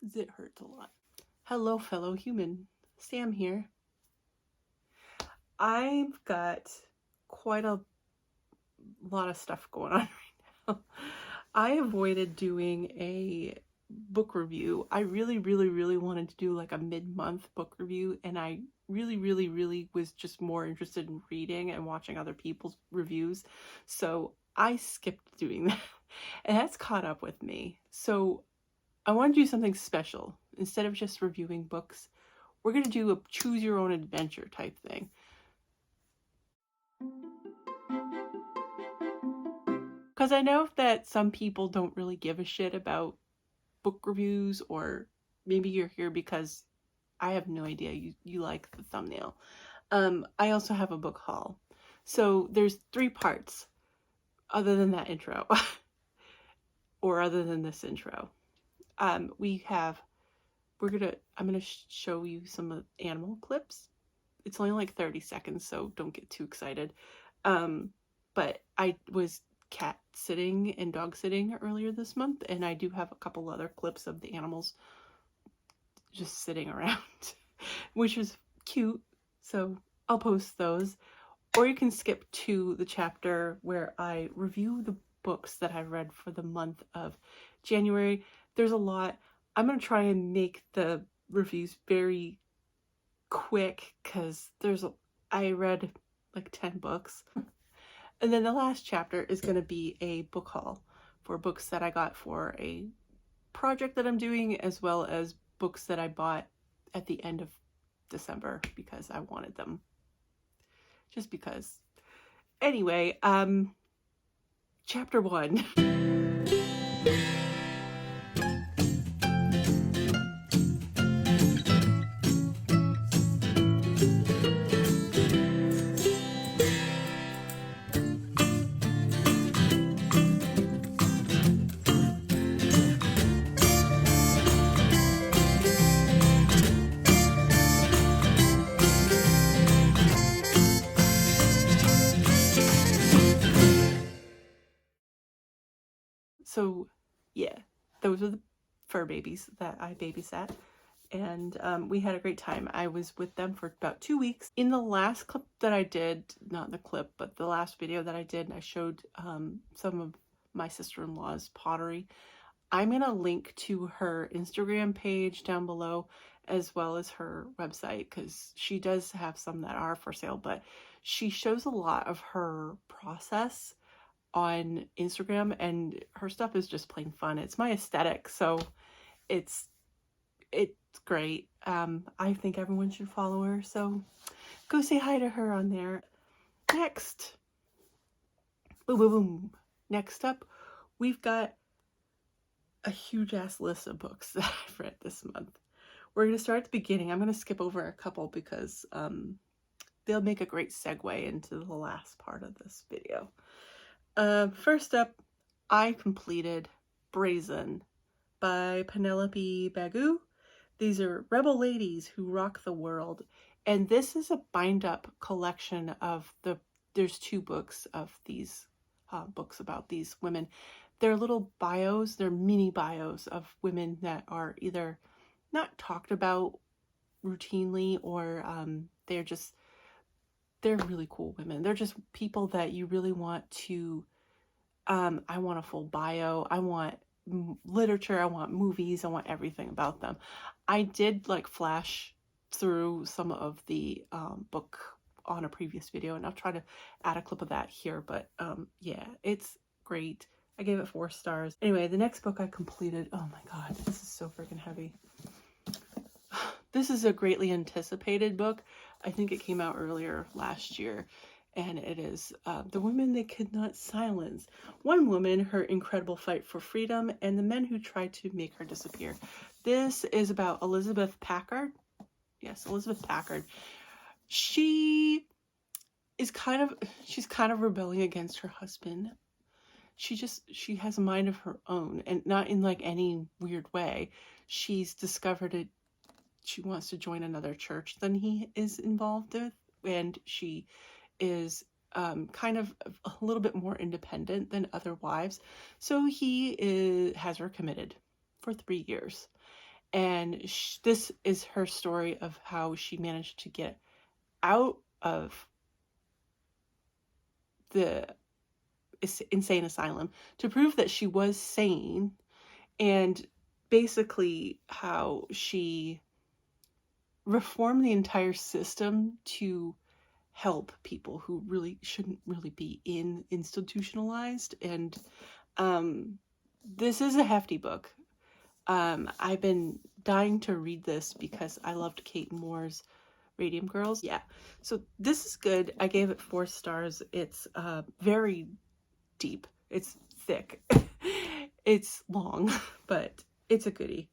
It hurts a lot. Hello, fellow human. Sam here. I've got quite a lot of stuff going on right now. I avoided doing a book review. I really wanted to do like a mid-month book review, and I really was just more interested in reading and watching other people's reviews. So I skipped doing that, and that's caught up with me. So I want to do something special. Instead of just reviewing books, we're going to do a choose your own adventure type thing. Because I know that some people don't really give a shit about book reviews, or maybe you're here because I have no idea you like the thumbnail. I also have a book haul. So there's 3 parts other than that intro or other than this intro. I'm gonna show you some of the animal clips. It's only like 30 seconds, so don't get too excited. But I was cat sitting and dog sitting earlier this month, and I do have a couple other clips of the animals just sitting around, which is cute. So I'll post those. Or you can skip to the chapter where I review the books that I've read for the month of January. There's a lot. I'm going to try and make the reviews very quick because I read like 10 books. And then the last chapter is going to be a book haul for books that I got for a project that I'm doing, as well as books that I bought at the end of December because I wanted them. Just because. Anyway, chapter 1. So yeah, those are the fur babies that I babysat, and we had a great time. I was with them for about 2 weeks. In the last clip that I did, not the clip, but the last video that I did, I showed some of my sister-in-law's pottery. I'm gonna link to her Instagram page down below, as well as her website, because she does have some that are for sale, but she shows a lot of her process on Instagram, and her stuff is just plain fun. It's my aesthetic, so it's great. I think everyone should follow her, so go say hi to her on there. Next, boom. Next up, we've got a huge ass list of books that I've read this month. We're going to start at the beginning. I'm going to skip over a couple because they'll make a great segue into the last part of this video. First up, I completed Brazen by Penelope Bagu. These are rebel ladies who rock the world, and this is a bind-up collection of there's 2 books of these books about these women. They're little bios, they're mini bios of women that are either not talked about routinely, or they're really cool women. They're just people that you really want to, I want a full bio, I want literature, I want movies, I want everything about them. I did like flash through some of the book on a previous video, and I'll try to add a clip of that here, but yeah, it's great. I gave it 4 stars. Anyway, the next book I completed, oh my god, this is so freaking heavy. This is a greatly anticipated book. I think it came out earlier last year, and it is The Women They Could Not Silence. One Woman, Her Incredible Fight for Freedom, and the Men Who Tried to Make Her Disappear. This is about Elizabeth Packard. Yes, Elizabeth Packard. She's kind of rebelling against her husband. She has a mind of her own, and not in like any weird way. She's discovered it. She wants to join another church than he is involved with, and she is kind of a little bit more independent than other wives. So he has her committed for 3 years, And this is her story of how she managed to get out of the insane asylum to prove that she was sane, and basically how she reformed the entire system to help people who really shouldn't really be institutionalized. And this is a hefty book. I've been dying to read this because I loved Kate Moore's Radium Girls. Yeah, so this is good. I gave it 4 stars. It's very deep. It's thick. It's long, but it's a goodie.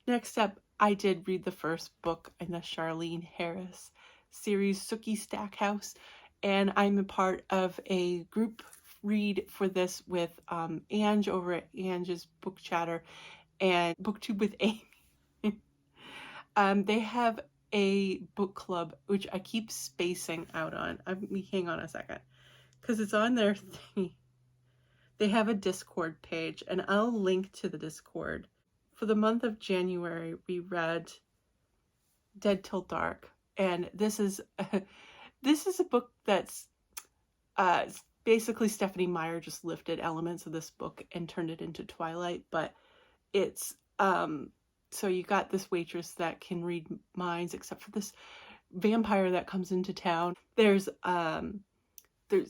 Next up, I did read the first book in the Charlene Harris series, Sookie Stackhouse, and I'm a part of a group read for this with Ange over at Ange's Book Chatter and BookTube with Amy. They have a book club, which I keep spacing out on. Hang on a second, because it's on their thing. They have a Discord page, and I'll link to the Discord. For the month of January, we read Dead Till Dark, and this is a book that's basically Stephanie Meyer just lifted elements of this book and turned it into Twilight, but it's so you got this waitress that can read minds, except for this vampire that comes into town. There's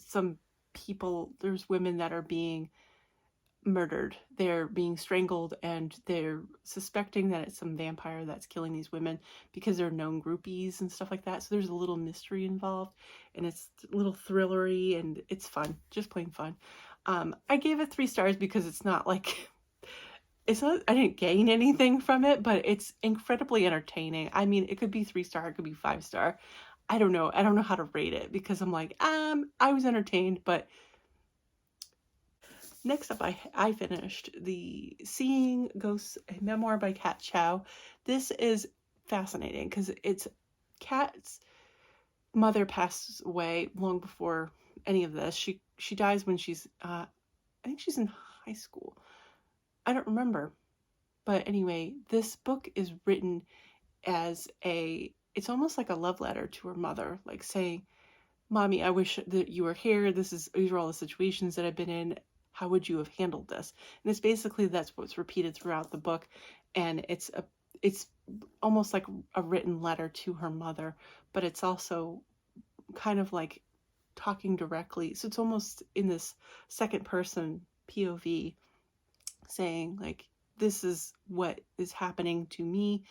some people, there's women that are being murdered. They're being strangled, and they're suspecting that it's some vampire that's killing these women because they're known groupies and stuff like that. So there's a little mystery involved, and it's a little thrillery, and it's fun, just plain fun. I gave it 3 stars because it's not like, I didn't gain anything from it, but it's incredibly entertaining. I mean, it could be 3 star, it could be 5 star. I don't know how to rate it, because I'm like, I was entertained. But next up, I finished the Seeing Ghosts, a memoir by Kat Chow. This is fascinating because it's Kat's mother passed away long before any of this. She dies when she's I think she's in high school. I don't remember. But anyway, this book is written as it's almost like a love letter to her mother, like saying, Mommy, I wish that you were here. These are all the situations that I've been in. How would you have handled this? And it's basically, that's what's repeated throughout the book. And it's almost like a written letter to her mother, but it's also kind of like talking directly. So it's almost in this second person POV, saying like, this is what is happening to me.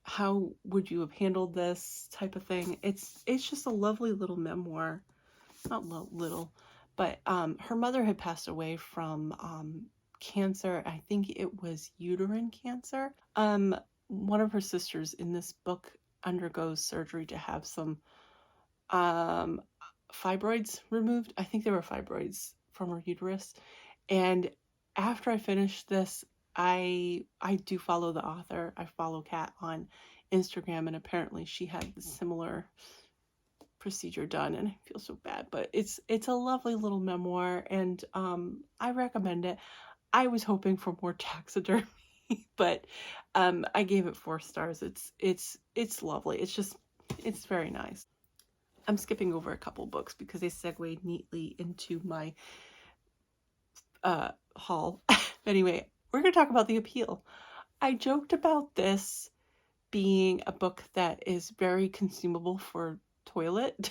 How would you have handled this, type of thing. It's just a lovely little memoir. Not little, but her mother had passed away from cancer. I think it was uterine cancer. One of her sisters in this book undergoes surgery to have some fibroids removed. I think they were fibroids from her uterus. And after I finished this, I do follow the author. I follow Kat on Instagram, and apparently she had a similar procedure done, and I feel so bad, but it's a lovely little memoir, and I recommend it. I was hoping for more taxidermy, but I gave it 4 stars. It's lovely. It's very nice. I'm skipping over a couple books because they segue neatly into my haul. Anyway, we're going to talk about The Appeal. I joked about this being a book that is very consumable for toilet,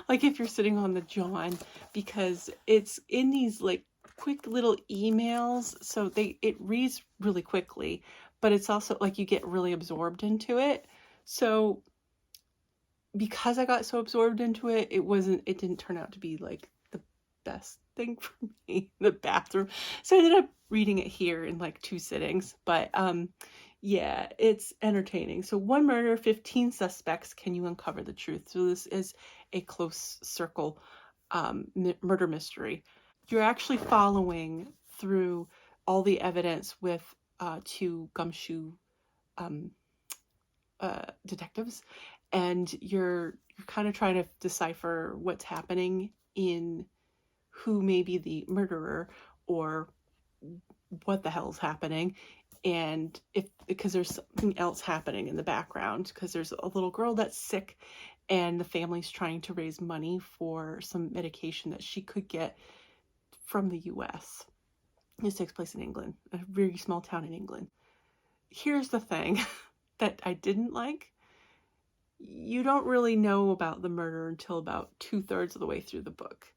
like if you're sitting on the john, because it's in these like quick little emails, so it reads really quickly, but it's also like you get really absorbed into it. So because I got so absorbed into it, it didn't turn out to be like the best thing for me in the bathroom, so I ended up reading it here in like 2 sittings. But yeah, it's entertaining. So 1 murder, 15 suspects. Can you uncover the truth? So this is a close circle murder mystery. You're actually following through all the evidence with 2 gumshoe detectives, and you're kind of trying to decipher what's happening, in who may be the murderer or what the hell's happening And because there's something else happening in the background, because there's a little girl that's sick and the family's trying to raise money for some medication that she could get from the US. This takes place in England, a very small town in England. Here's the thing that I didn't like. You don't really know about the murder until about 2/3 of the way through the book.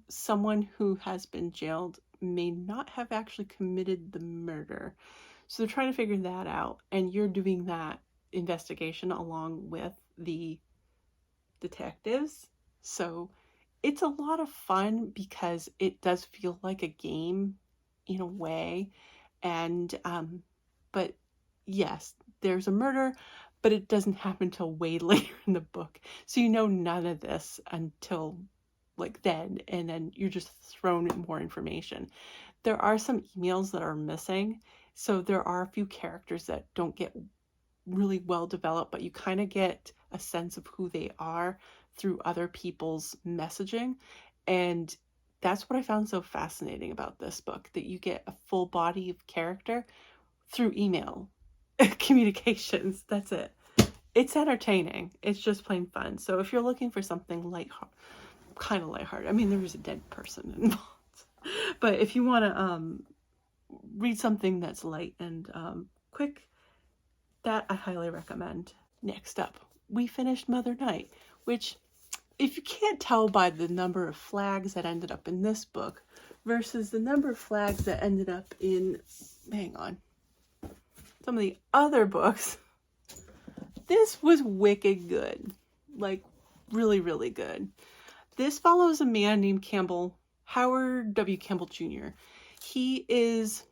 Someone who has been jailed may not have actually committed the murder. So they're trying to figure that out, and you're doing that investigation along with the detectives. So it's a lot of fun because it does feel like a game in a way. And but yes, there's a murder, but it doesn't happen till way later in the book. So you know none of this until like then, and then you're just thrown more information. There are some emails that are missing, so there are a few characters that don't get really well developed, but you kind of get a sense of who they are through other people's messaging. And that's what I found so fascinating about this book, that you get a full body of character through email communications. That's it. It's entertaining. It's just plain fun. So if you're looking for something kind of lighthearted, I mean, there's a dead person involved, but if you want to read something that's light and quick, that I highly recommend. Next up, we finished Mother Night, which, if you can't tell by the number of flags that ended up in this book versus the number of flags that ended up in, hang on, some of the other books, this was wicked good. Like, really, really good. This follows a man named Campbell, Howard W. Campbell Jr. He is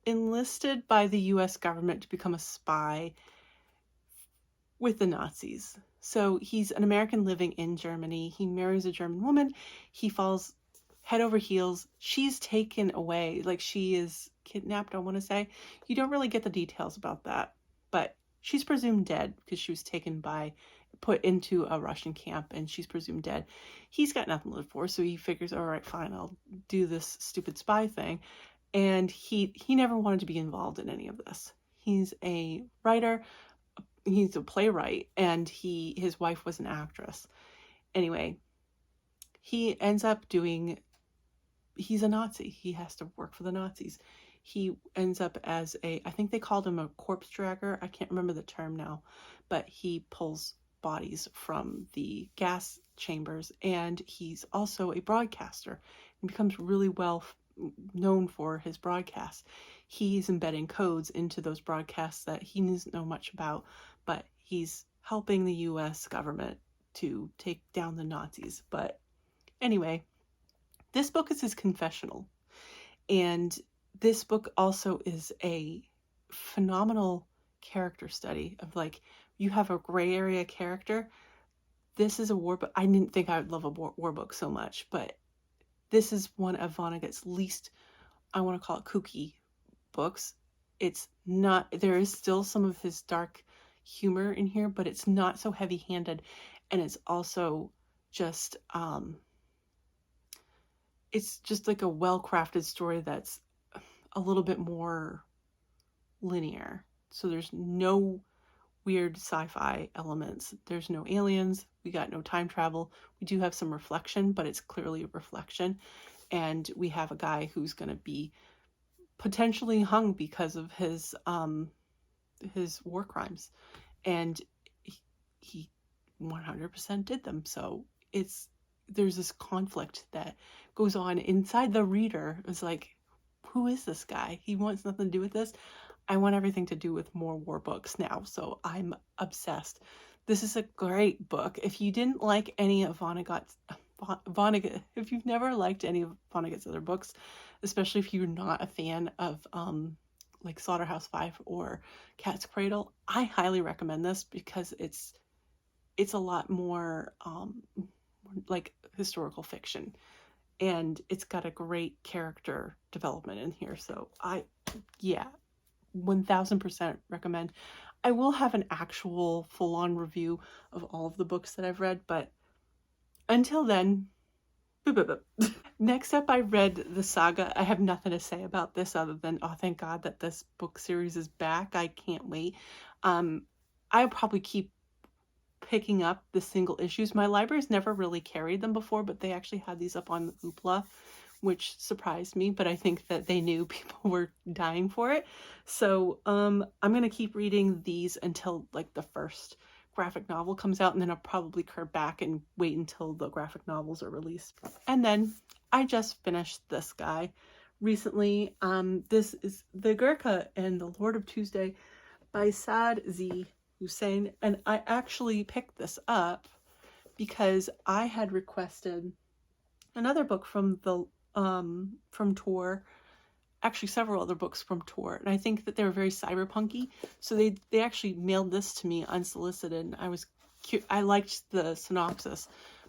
enlisted by the US government to become a spy with the Nazis. So he's an American living in Germany. He marries a German woman. He falls head over heels. She's taken away, like she is kidnapped, I want to say. You don't really get the details about that, but she's presumed dead because she was put into a Russian camp, and she's presumed dead. He's got nothing to live for, so he figures, all right, fine, I'll do this stupid spy thing. And he never wanted to be involved in any of this. He's a writer, he's a playwright, and his wife was an actress. Anyway, he ends up he's a Nazi. He has to work for the Nazis. He ends up as I think they called him a corpse dragger. I can't remember the term now, but he pulls bodies from the gas chambers, and he's also a broadcaster and becomes really well known for his broadcasts. He's embedding codes into those broadcasts that he doesn't know much about, but he's helping the US government to take down the Nazis. But anyway, this book is his confessional, and this book also is a phenomenal character study of, like, you have a gray area character. This is a war book. I didn't think I would love a war book so much, but this is one of Vonnegut's least, I want to call it, kooky books. It's not, there is still some of his dark humor in here, but it's not so heavy-handed, and it's also just, it's just like a well-crafted story that's a little bit more linear. So there's no weird sci-fi elements. There's no aliens. We got no time travel. We do have some reflection, but it's clearly a reflection. And we have a guy who's going to be potentially hung because of his war crimes. And he 100% did them. So there's this conflict that goes on inside the reader. It's like, who is this guy? He wants nothing to do with this. I want everything to do with more war books now, so I'm obsessed. This is a great book. If you didn't like any of Vonnegut, if you've never liked any of Vonnegut's other books, especially if you're not a fan of like Slaughterhouse-Five or Cat's Cradle, I highly recommend this because it's a lot more like historical fiction, and it's got a great character development in here. So 1000% recommend. I will have an actual full-on review of all of the books that I've read, but until then, Next up, I read the Saga. I have nothing to say about this other than, oh, thank God that this book series is back. I can't wait. I'll probably keep picking up the single issues. My library's never really carried them before, but they actually had these up on Hoopla, which surprised me, but I think that they knew people were dying for it. So I'm gonna keep reading these until like the first graphic novel comes out, and then I'll probably curve back and wait until the graphic novels are released. And then I just finished this guy recently. This is The Gurkha and the Lord of Tuesday by Saad Hussein, and I actually picked this up because I had requested another book from the from Tor, actually several other books from Tor, and I think that they were very cyberpunky, so they actually mailed this to me unsolicited, and I liked the synopsis,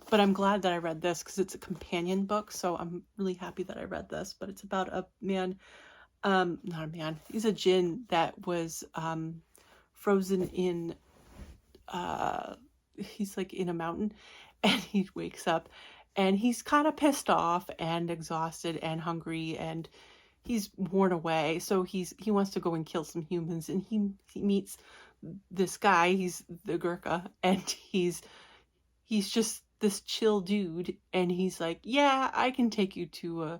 but I'm glad that I read this because it's a companion book, so I'm really happy that I read this. But it's about a man, not a man, he's a djinn that was frozen in he's like in a mountain, and he wakes up and he's kind of pissed off and exhausted and hungry, and he's worn away, so he wants to go and kill some humans, and he meets this guy. He's the Gurkha, and he's just this chill dude, and he's like, yeah, I can take you to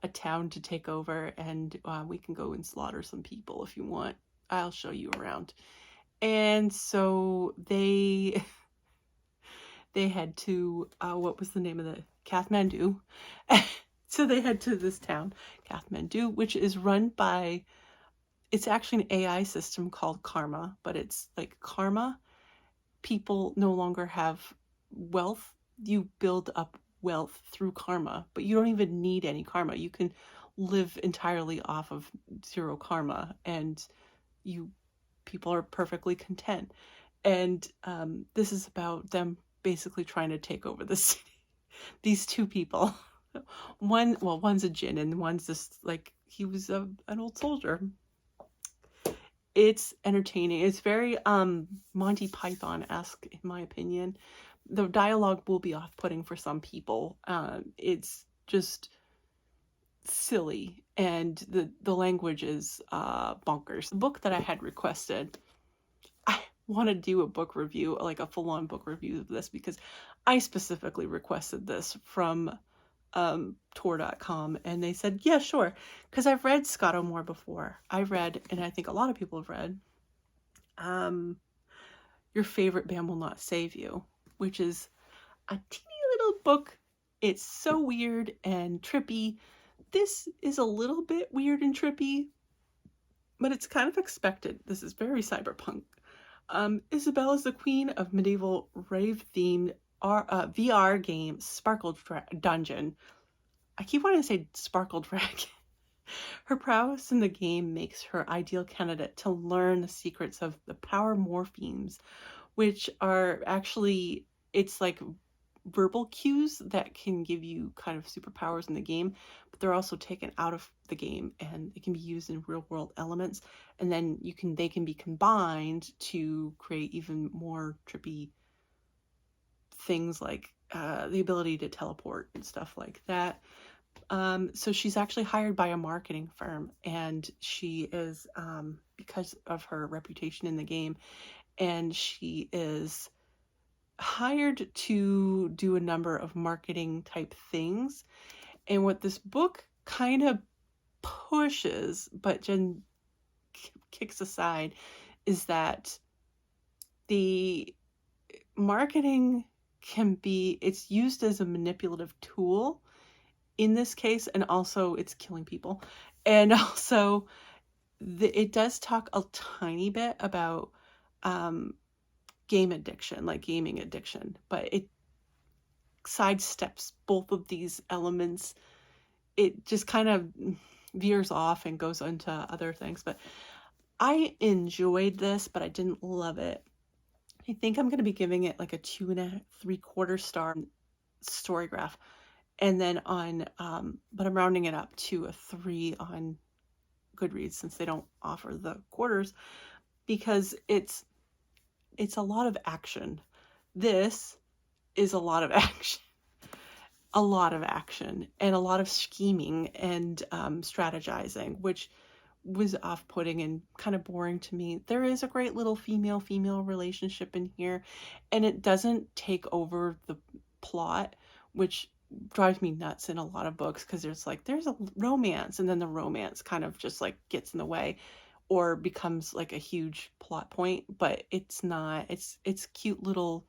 a town to take over, and we can go and slaughter some people if you want. I'll show you around. And so they head to, what was the name of the, Kathmandu. So they head to this town, Kathmandu, which is run by, it's actually an AI system called Karma, but it's like Karma. People no longer have wealth. You build up wealth through karma, but you don't even need any karma. You can live entirely off of zero karma, and people are perfectly content. And this is about them basically trying to take over the city. These two people, one's a djinn and one's just like, he was an old soldier. It's entertaining. It's very Monty Python-esque, in my opinion. The dialogue will be off-putting for some people. It's just silly, and the language is bonkers. The book that I had requested, I want to do a book review, like a full-on book review of this, because I specifically requested this from Tor.com, and they said, yeah, sure, because I've read Scott O'More before. I read, and I think a lot of people have read, Your Favorite Band Will Not Save You, which is a teeny little book. It's so weird and trippy. This is a little bit weird and trippy, but it's kind of expected. This is very cyberpunk. Isabelle is the queen of medieval rave-themed VR game Sparkle Dungeon. I keep wanting to say Sparkle Dragon. Her prowess in the game makes her ideal candidate to learn the secrets of the power morphemes, which are actually, it's like verbal cues that can give you kind of superpowers in the game, but they're also taken out of the game and it can be used in real world elements, and then they can be combined to create even more trippy things, like the ability to teleport and stuff like that. So she's actually hired by a marketing firm, and she is, because of her reputation in the game, and she is hired to do a number of marketing type things. And what this book kind of pushes, but Jen kicks aside, is that the marketing it's used as a manipulative tool in this case, and also it's killing people. And also it does talk a tiny bit about game addiction, like gaming addiction, but it sidesteps both of these elements. It just kind of veers off and goes into other things. But I enjoyed this, but I didn't love it. I think I'm going to be giving it like a 2.75 star Storygraph, and then on but I'm rounding it up to a 3 on Goodreads, since they don't offer the quarters, because it's a lot of action. This is a lot of action. a lot of action and a lot of scheming and strategizing, which was off-putting and kind of boring to me. There is a great little female-female relationship in here, and it doesn't take over the plot, which drives me nuts in a lot of books, because there's a romance, and then the romance kind of just like gets in the way or becomes like a huge plot point, but it's not. It's cute little,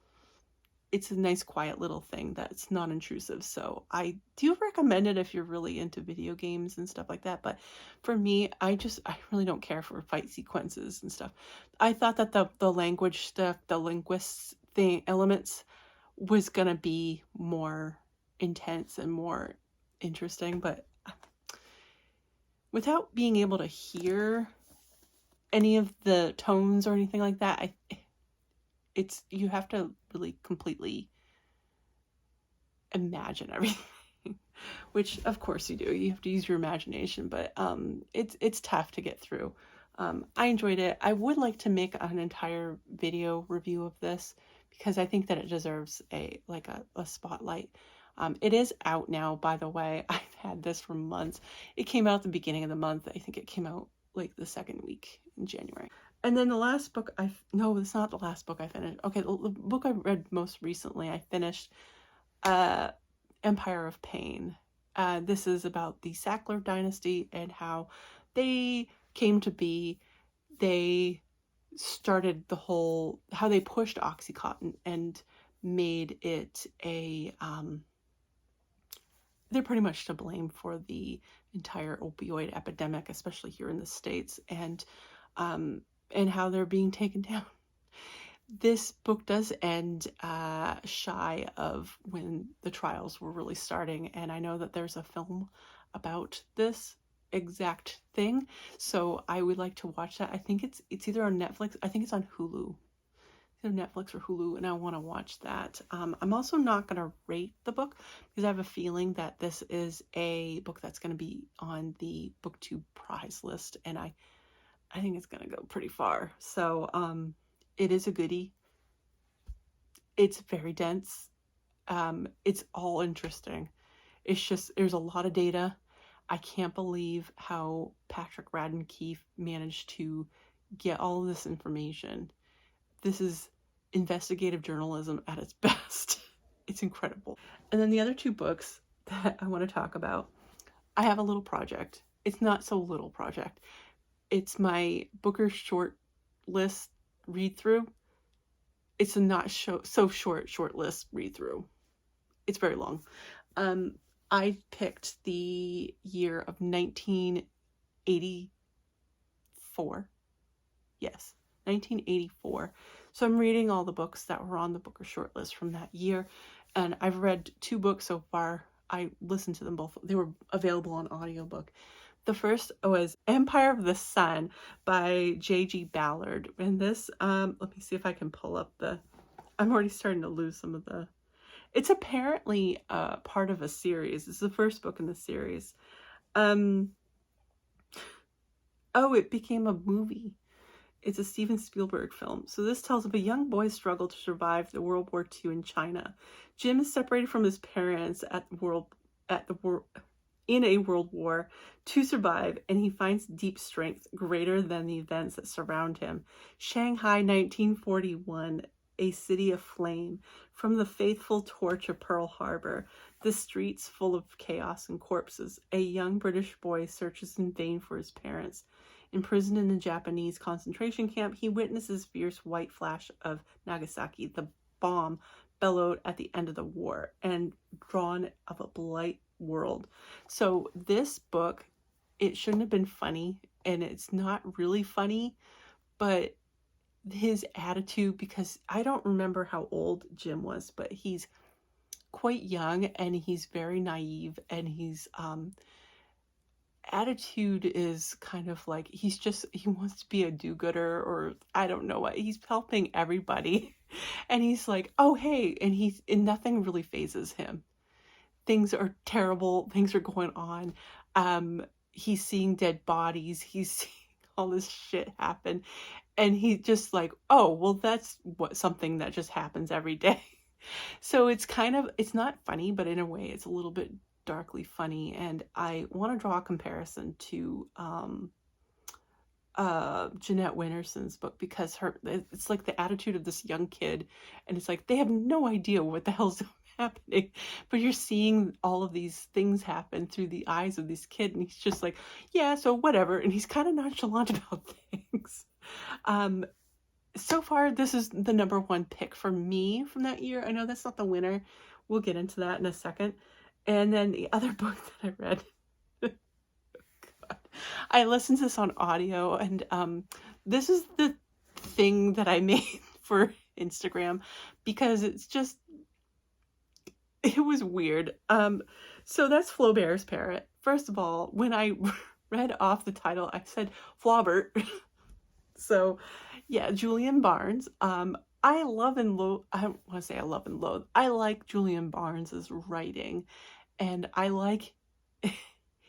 it's a nice quiet little thing that's non-intrusive. So I do recommend it if you're really into video games and stuff like that. But for me, I really don't care for fight sequences and stuff. I thought that the language stuff, the linguist thing elements, was gonna be more intense and more interesting, but without being able to hear any of the tones or anything like that, you have to really completely imagine everything, which of course you do. You have to use your imagination, but it's tough to get through. I enjoyed it. I would like to make an entire video review of this, because I think that it deserves a spotlight. It is out now, by the way. I've had this for months. It came out at the beginning of the month. I think it came out like the second week in January. And then the last book no, it's not the last book I finished. Okay, the book I read most recently, I finished Empire of Pain. This is about the Sackler dynasty and how they came to be. They started how they pushed OxyContin and made it they're pretty much to blame for the entire opioid epidemic, especially here in the States, and how they're being taken down. This book does end shy of when the trials were really starting, and I know that there's a film about this exact thing, so I would like to watch that. I think it's either on Netflix. I think it's on Hulu. Netflix or Hulu, and I want to watch that. I'm also not going to rate the book, because I have a feeling that this is a book that's going to be on the BookTube prize list, and I think it's going to go pretty far. So it is a goodie. It's very dense. It's all interesting. It's just, there's a lot of data. I can't believe how Patrick Radden Keefe managed to get all of this information. This is investigative journalism at its best. It's incredible. And then the other two books that I want to talk about, I have a little project. It's not so little project. It's my Booker Shortlist read through. It's a not so short list read through. It's very long. I picked the year of 1984. Yes, 1984. So I'm reading all the books that were on the Booker shortlist from that year, and I've read 2 books so far. I listened to them both. They were available on audiobook. The first was Empire of the Sun by J.G. Ballard. And this, let me see if I can pull up I'm already starting to lose some of it's apparently part of a series. It's the first book in the series. Oh, it became a movie. It's a Steven Spielberg film. So this tells of a young boy's struggle to survive the World War II in China. Jim is separated from his parents in a world war to survive, and he finds deep strength greater than the events that surround him. Shanghai, 1941, a city aflame. From the faithful torch of Pearl Harbor, the streets full of chaos and corpses. A young British boy searches in vain for his parents. Imprisoned in a Japanese concentration camp, he witnesses fierce white flash of Nagasaki, the bomb bellowed at the end of the war, and drawn of a blight world. So this book, it shouldn't have been funny, and it's not really funny, but his attitude, because I don't remember how old Jim was, but he's quite young, and he's very naive, and he's attitude is kind of like he wants to be a do-gooder, or I don't know what. He's helping everybody, and he's like, oh hey, and nothing really phases him. Things are terrible, things are going on. He's seeing dead bodies, he's seeing all this shit happen, and he just like, oh well, that's something that just happens every day. So it's not funny, but in a way it's a little bit darkly funny. And I want to draw a comparison to Jeanette Winterson's book, because it's like the attitude of this young kid, and it's like they have no idea what the hell's happening, but you're seeing all of these things happen through the eyes of this kid, and he's just like, yeah, so whatever, and he's kind of nonchalant about things. So far, this is the #1 pick for me from that year. I know that's not the winner. We'll get into that in a second. And then the other book that I read, I listened to this on audio, and this is the thing that I made for Instagram, because it was weird. So that's Flaubert's Parrot. First of all, when I read off the title, I said Flaubert. So yeah, Julian Barnes. I love and loathe, I don't want to say I love and loathe. I like Julian Barnes's writing, and I like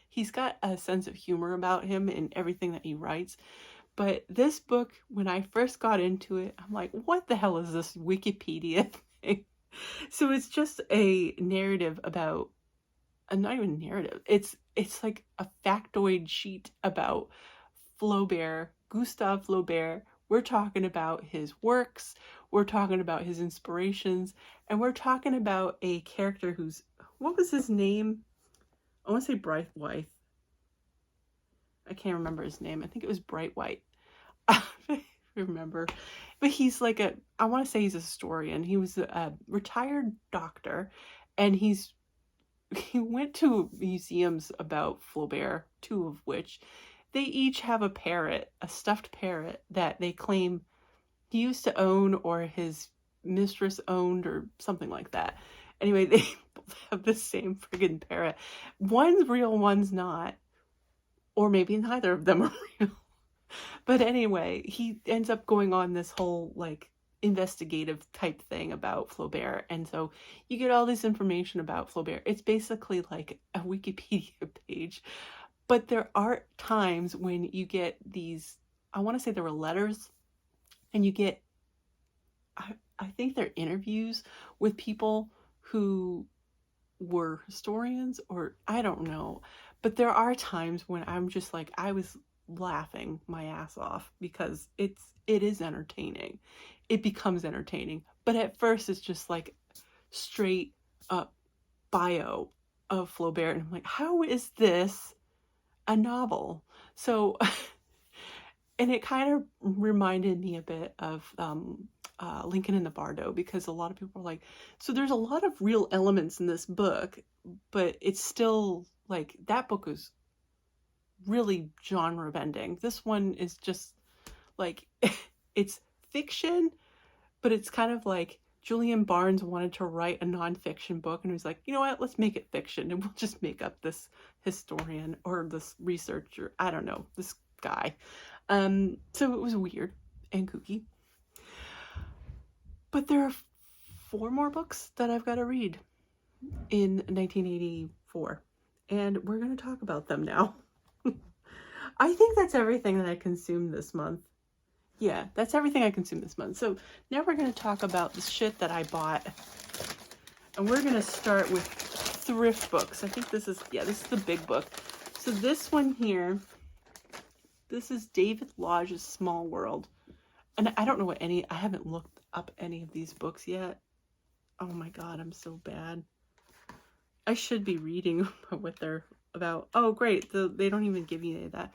he's got a sense of humor about him in everything that he writes. But this book, when I first got into it, I'm like, what the hell is this Wikipedia thing? So it's just a narrative about, not even narrative, it's like a factoid sheet about Flaubert, Gustave Flaubert. We're talking about his works, we're talking about his inspirations, and we're talking about a character who's, what was his name? I want to say Brightwhite. I can't remember his name. I think it was Brightwhite. I remember. But he's like I want to say he's a historian. He was a retired doctor, and he went to museums about Flaubert, 2 of which they each have a parrot, a stuffed parrot that they claim he used to own, or his mistress owned, or something like that. Anyway, they both have the same friggin' parrot. One's real, one's not. Or maybe neither of them are real. But anyway, he ends up going on this whole like investigative type thing about Flaubert. And so you get all this information about Flaubert. It's basically like a Wikipedia page. But there are times when you get these, I want to say there were letters, and you get, I think they're interviews with people who were historians, or I don't know. But there are times when I'm just like, I was laughing my ass off, because it is entertaining. It becomes entertaining. But at first it's just like straight up bio of Flaubert. And I'm like, how is this a novel? So, and it kind of reminded me a bit of Lincoln in the Bardo, because a lot of people are like, so there's a lot of real elements in this book, but it's still like, that book was really genre bending. This one is just like, it's fiction, but it's kind of like Julian Barnes wanted to write a nonfiction book, and he was like, you know what, let's make it fiction, and we'll just make up this historian or this researcher, I don't know, this guy. So it was weird and kooky. But there are 4 more books that I've got to read in 1984, and we're going to talk about them now. I think that's everything that I consumed this month. Yeah, that's everything I consumed this month. So now we're going to talk about the shit that I bought, and we're going to start with Thriftbooks. I think this is the big book. So this one here, this is David Lodge's Small World. And I don't know I haven't looked up any of these books yet. Oh my God, I'm so bad. I should be reading what they're about. Oh, great. They don't even give you any of that.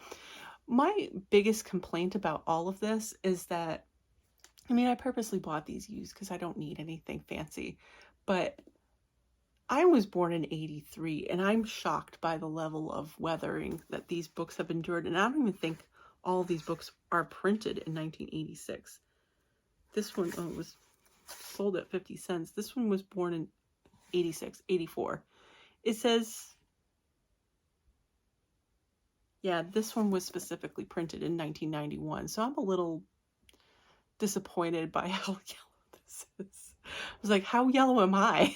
My biggest complaint about all of this is that, I mean, I purposely bought these used because I don't need anything fancy. But I was born in 83, and I'm shocked by the level of weathering that these books have endured. And I don't even think all of these books are printed in 1986. This one, it was sold at 50 cents. This one was born in 86, 84. It says, yeah, this one was specifically printed in 1991. So I'm a little disappointed by how yellow this is. I was like, how yellow am I?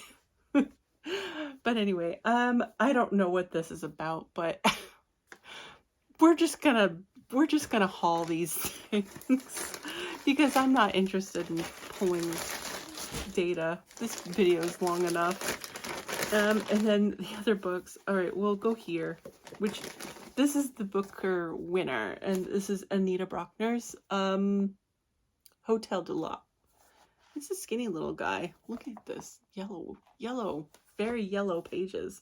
But anyway, I don't know what this is about, but we're just gonna haul these things because I'm not interested in pulling data. This video is long enough. And then the other books. All right, we'll go here, which this is the Booker winner, and this is Anita Brockner's Hotel de la. It's a skinny little guy. Look at this yellow, very yellow pages.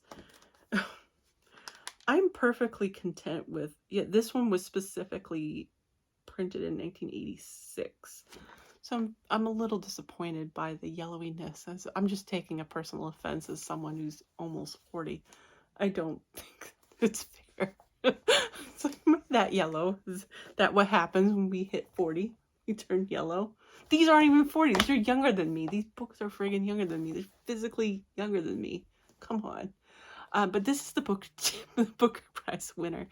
I'm perfectly content with, yeah, this one was specifically printed in 1986. So I'm a little disappointed by the yellowiness. I'm just taking a personal offense as someone who's almost 40. I don't think it's fair. It's like, am I that yellow? Is that what happens when we hit 40? We turn yellow? These aren't even 40. These are younger than me. These books are friggin' younger than me. They're physically younger than me. Come on. But this is the Booker Prize winner.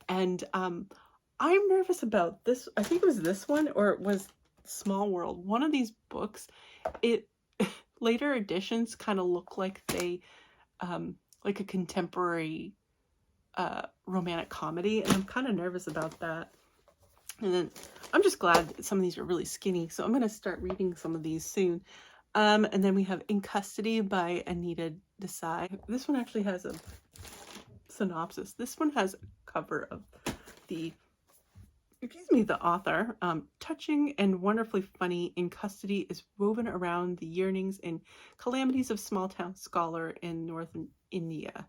And I'm nervous about this. I think it was this one, or it was Small World. One of these books, later editions kind of look like they like a contemporary romantic comedy, and I'm kind of nervous about that. And then I'm just glad that some of these are really skinny, so I'm going to start reading some of these soon. And then we have In Custody by Anita Desai. This one actually has a synopsis. This one has a cover of the author. Touching and wonderfully funny, In Custody is woven around the yearnings and calamities of small-town scholar in north of India.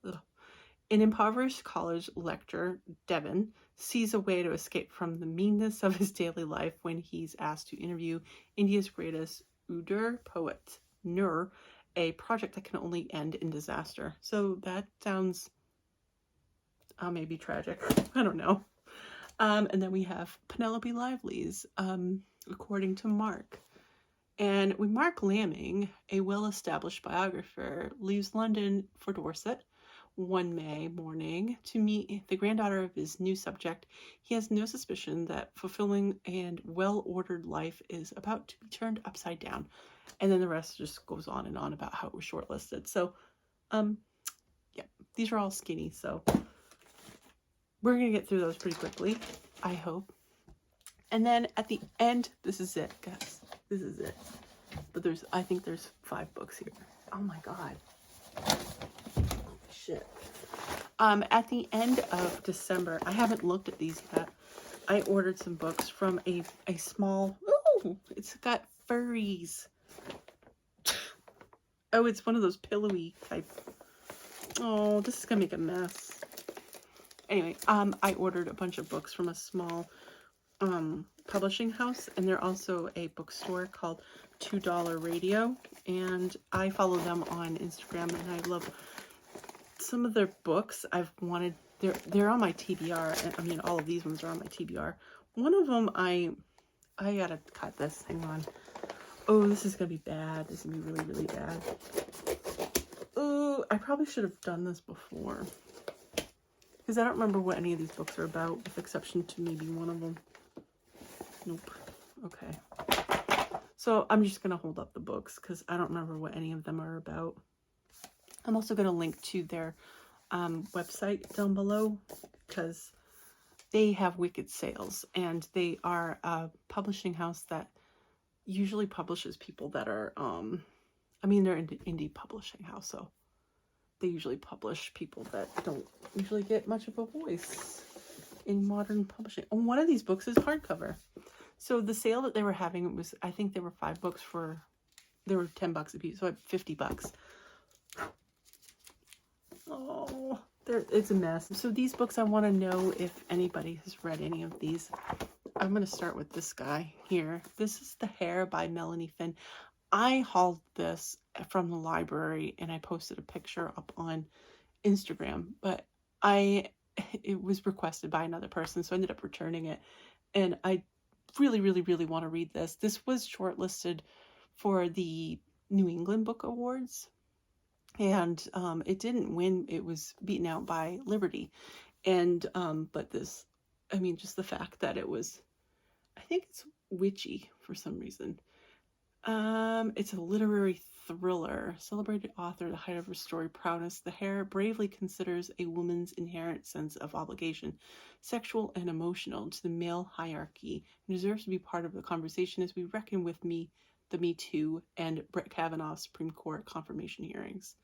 Ugh. An impoverished college lecturer, Devon, sees a way to escape from the meanness of his daily life when he's asked to interview India's greatest Urdu poet, Nur, a project that can only end in disaster. So that sounds maybe tragic. I don't know. And then we have Penelope Lively's According to Mark. And when Mark Lamming, a well-established biographer, leaves London for Dorset one May morning to meet the granddaughter of his new subject, he has no suspicion that fulfilling and well-ordered life is about to be turned upside down. And then the rest just goes on and on about how it was shortlisted. So, yeah, these are all skinny, so we're going to get through those pretty quickly, I hope. And then at the end, this is it, guys. This is it. But I think there's 5 books here. Oh my God. Shit. At the end of December, I haven't looked at these yet. I ordered some books from a small, ooh, it's got furries. Oh, it's one of those pillowy type. Oh, this is gonna make a mess. Anyway, I ordered a bunch of books from a small publishing house, and they're also a bookstore called $2 Radio, and I follow them on Instagram, and I love some of their books. I've wanted, they're on my TBR, and I mean all of these ones are on my TBR. One of them I gotta cut this. Hang on. Oh, this is gonna be bad. This is gonna be really, really bad. Oh, I probably should have done this before, because I don't remember what any of these books are about, with exception to maybe one of them. Nope. Okay. So I'm just going to hold up the books because I don't remember what any of them are about. I'm also going to link to their website down below because they have wicked sales, and they are a publishing house that usually publishes people that are, I mean, they're an indie publishing house, so they usually publish people that don't usually get much of a voice in modern publishing. And one of these books is hardcover. So the sale that they were having was, I think there were 5 books they were $10 a piece, so I had $50. Oh, it's a mess. So these books, I want to know if anybody has read any of these. I'm going to start with this guy here. This is The Hair by Melanie Finn. I hauled this from the library and I posted a picture up on Instagram, but it was requested by another person, so I ended up returning it. And I really, really, really want to read this. This was shortlisted for the New England Book Awards, and it didn't win. It was beaten out by Liberty. And but this, I mean, just the fact that it was, I think it's witchy for some reason. It's a literary thriller. Celebrated author, the height of her story prowess, The Hair bravely considers a woman's inherent sense of obligation, sexual and emotional, to the male hierarchy, and deserves to be part of the conversation as we reckon with me, the Me Too and Brett Kavanaugh Supreme Court confirmation hearings.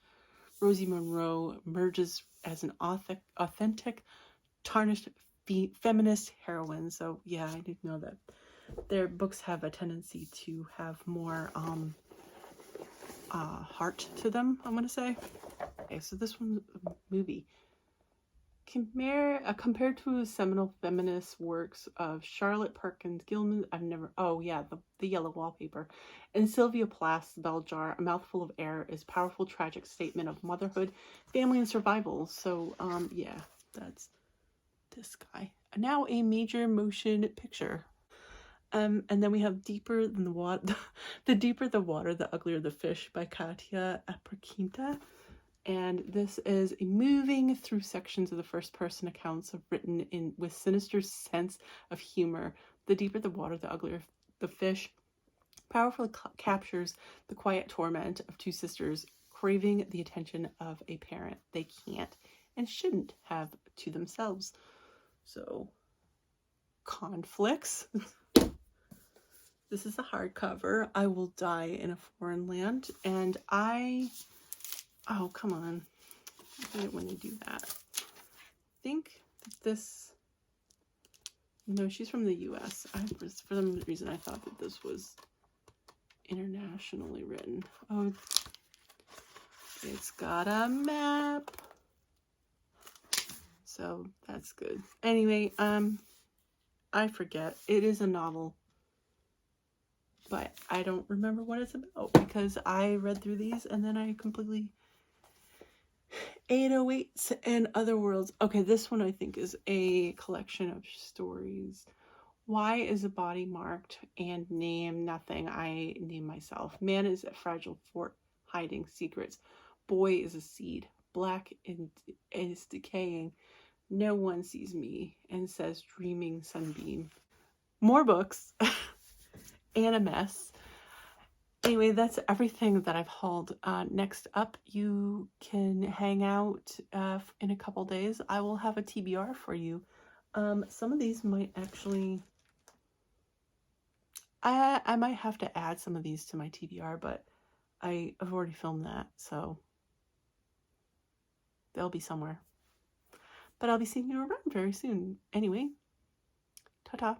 Rosie Monroe emerges as an authentic, tarnished feminist heroine. So yeah, I did know that their books have a tendency to have more heart to them, I'm gonna say. Okay, so this one's a movie. Compared to seminal feminist works of Charlotte Perkins Gilman, the Yellow Wallpaper, and Sylvia Plath's Bell Jar, A Mouthful of Air is a powerful, tragic statement of motherhood, family, and survival. So, yeah, that's this guy. Now a major motion picture. And then we have Deeper Than the Water, The Deeper the Water, The Uglier the Fish by Katia Aprakinta. And this is a moving through sections of the first-person accounts written with sinister sense of humor. The deeper the water, the uglier the fish powerfully captures the quiet torment of two sisters craving the attention of a parent they can't and shouldn't have to themselves. So, conflicts. This is a hardcover. I Will Die in a Foreign Land. And oh, come on. I hate it when they do that. I think this... No, she's from the US. For some reason, I thought that this was internationally written. Oh, it's got a map. So, that's good. Anyway, I forget. It is a novel. But I don't remember what it's about because I read through these and then I completely... 808s and Other Worlds. Okay, this one I think is a collection of stories. Why is a body marked and name nothing? I name myself. Man is a fragile fort hiding secrets. Boy is a seed. Black is decaying. No one sees me and says dreaming sunbeam. More books and a mess. Anyway, that's everything that I've hauled. Next up, you can hang out in a couple days. I will have a TBR for you. Some of these might actually... I might have to add some of these to my TBR, but I've already filmed that, so they'll be somewhere. But I'll be seeing you around very soon. Anyway, ta-ta.